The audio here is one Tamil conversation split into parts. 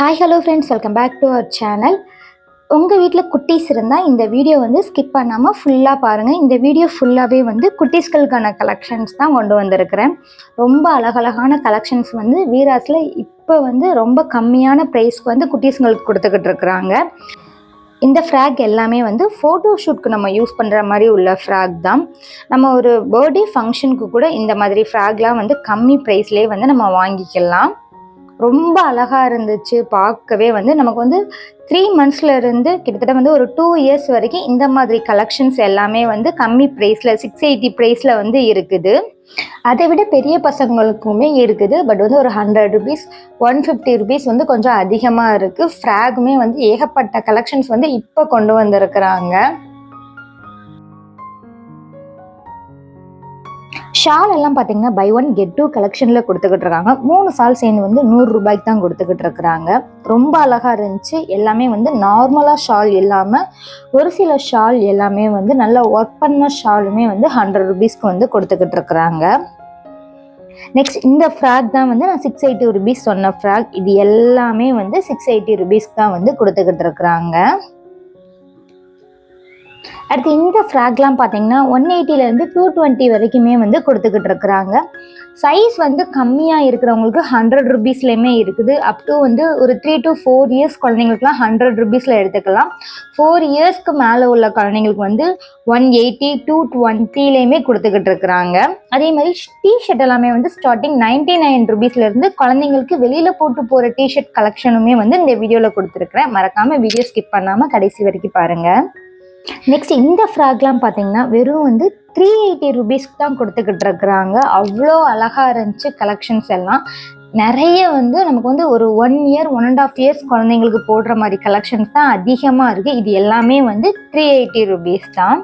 Hi hello friends, welcome back to our channel. உங்கள் வீட்டில் குட்டீஸ் இருந்தால் இந்த வீடியோ ஸ்கிப் பண்ணாமல் ஃபுல்லாக பாருங்கள். இந்த வீடியோ ஃபுல்லாகவே குட்டீஸ்களுக்கான கலெக்ஷன்ஸ் தான் கொண்டு வந்திருக்கிறேன். ரொம்ப அழகழகான கலெக்ஷன்ஸ் வீராஸில் இப்போ ரொம்ப கம்மியான ப்ரைஸ்க்கு குட்டீஸ்களுக்கு கொடுத்துக்கிட்டு இருக்கிறாங்க. இந்த ஃப்ராக் எல்லாமே ஃபோட்டோ ஷூட்க்கு நம்ம யூஸ் பண்ணுற மாதிரி உள்ள ஃப்ராக் தான். நம்ம ஒரு பர்த்டே ஃபங்க்ஷனுக்கு கூட இந்த மாதிரி ஃப்ராக்லாம் கம்மி ப்ரைஸ்லேயே நம்ம வாங்கிக்கலாம். ரொம்ப அழகாக இருந்துச்சு பார்க்கவே. நமக்கு 3 monthsல இருந்து கிட்டத்தட்ட ஒரு 2 years வரைக்கும் இந்த மாதிரி கலெக்ஷன்ஸ் எல்லாமே கம்மி ப்ரைஸில் 680 ப்ரைஸில் இருக்குது. அதை விட பெரிய பசங்களுக்குமே இருக்குது. பட் ஒரு 100 rupees 150 rupees கொஞ்சம் அதிகமாக இருக்குது. ஃப்ராகுமே ஏகப்பட்ட கலெக்ஷன்ஸ் இப்போ கொண்டு வந்திருக்கிறாங்க. ஷால் எல்லாம் பார்த்தீங்கன்னா பை 1 get 2 கலெக்ஷனில் கொடுத்துக்கிட்டு இருக்காங்க. 3 ஷால் சேர்ந்து 100 ரூபாய்க்கு தான் கொடுத்துக்கிட்டு இருக்கிறாங்க. ரொம்ப அழகாக இருந்துச்சு. எல்லாமே நார்மலாக ஷால் இல்லாமல் ஒரு சில ஷால் எல்லாமே நல்லா ஒர்க் பண்ண ஷாலுமே 100 rupeesக்கு கொடுத்துக்கிட்டு இருக்கிறாங்க. நெக்ஸ்ட் இந்த ஃப்ராக் தான் நான் 680 rupees சொன்ன ஃப்ராக். இது எல்லாமே 680 rupeesக்கு தான் கொடுத்துக்கிட்டு இருக்கிறாங்க. அடுத்து இந்த ஃப்ராக்லாம் பார்த்தீங்கன்னா 180லேருந்து 220 வரைக்குமே கொடுத்துக்கிட்டு இருக்கிறாங்க. சைஸ் கம்மியாக இருக்கிறவங்களுக்கு 100 rupeesலேயுமே இருக்குது. அப் டு ஒரு 3 to 4 years குழந்தைங்களுக்குலாம் 100 rupeesல எடுத்துக்கலாம். 4 yearsக்கு மேலே உள்ள குழந்தைங்களுக்கு 180 220லேயுமே கொடுத்துக்கிட்டு இருக்கிறாங்க. அதே மாதிரி டிஷர்ட் எல்லாமே ஸ்டார்டிங் 99 rupeesலேருந்து குழந்தைங்களுக்கு வெளியில் போட்டு போகிற டிஷர்ட் கலெக்ஷனுமே இந்த வீடியோவில் கொடுத்துருக்குறேன். மறக்காமல் வீடியோ ஸ்கிப் பண்ணாமல் கடைசி வரைக்கும் பாருங்கள். நெக்ஸ்ட் இந்த ஃப்ராக்லாம் பார்த்தீங்கன்னா வெறும் 380 rupeesக்கு தான் கொடுத்துக்கிட்டு இருக்கிறாங்க. அவ்வளோ அழகாக இருந்துச்சு கலெக்ஷன்ஸ் எல்லாம். நிறைய நமக்கு ஒரு 1 year 1.5 years குழந்தைங்களுக்கு போடுற மாதிரி கலெக்ஷன்ஸ் தான் அதிகமாக இருக்குது. இது எல்லாமே 380 rupees தான்.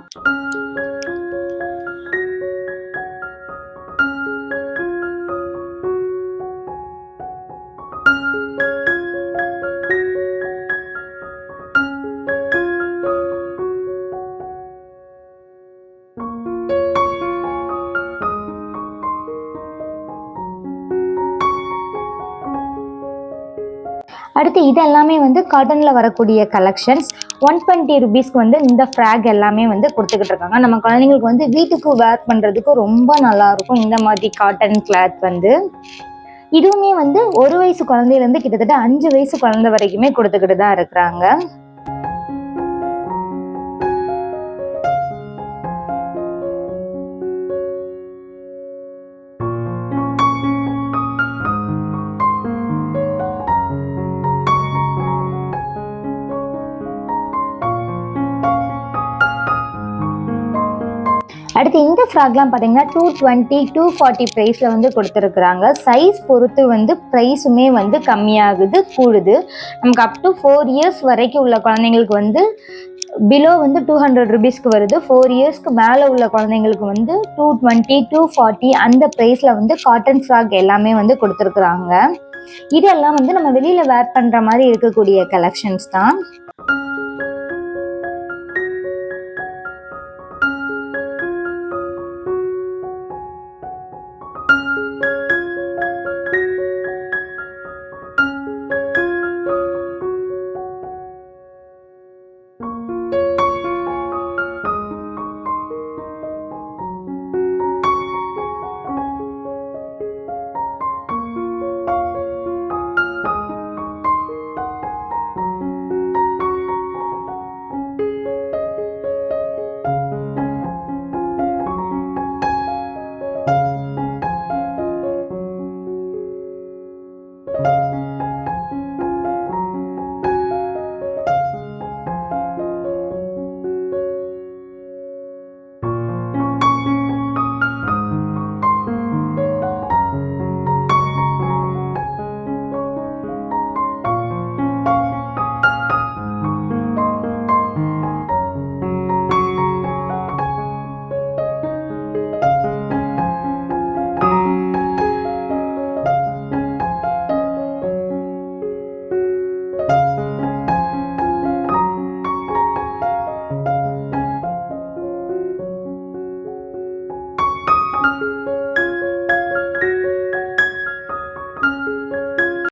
அடுத்து இது எல்லாமே காட்டனில் வரக்கூடிய கலெக்ஷன்ஸ். 120 rupeesக்கு இந்த ஃப்ராக் எல்லாமே கொடுத்துக்கிட்டு இருக்காங்க. நம்ம குழந்தைங்களுக்கு வீட்டுக்கு வேர் பண்ணுறதுக்கு ரொம்ப நல்லாயிருக்கும் இந்த மாதிரி காட்டன் கிளாத். இதுவுமே 1 வயசு குழந்தையிலேருந்து கிட்டத்தட்ட 5 வயசு குழந்தை வரைக்குமே கொடுத்துக்கிட்டு தான் இருக்கிறாங்க. அடுத்து இந்த ஃப்ராக்லாம் பார்த்தீங்கன்னா 220 240 ப்ரைஸில் கொடுத்துருக்குறாங்க. சைஸ் பொறுத்து ப்ரைஸுமே கம்மியாகுது கூடுது. நமக்கு அப் டு 4 years வரைக்கும் உள்ள குழந்தைங்களுக்கு பிலோ 200 rupeesக்கு வருது. 4 yearsக்கு மேலே உள்ள குழந்தைங்களுக்கு 220 240 அந்த ப்ரைஸில் காட்டன் ஃப்ராக் எல்லாமே கொடுத்துருக்குறாங்க. இதெல்லாம் நம்ம வெளியில் வேர் பண்ணுற மாதிரி இருக்கக்கூடிய கலெக்ஷன்ஸ் தான்.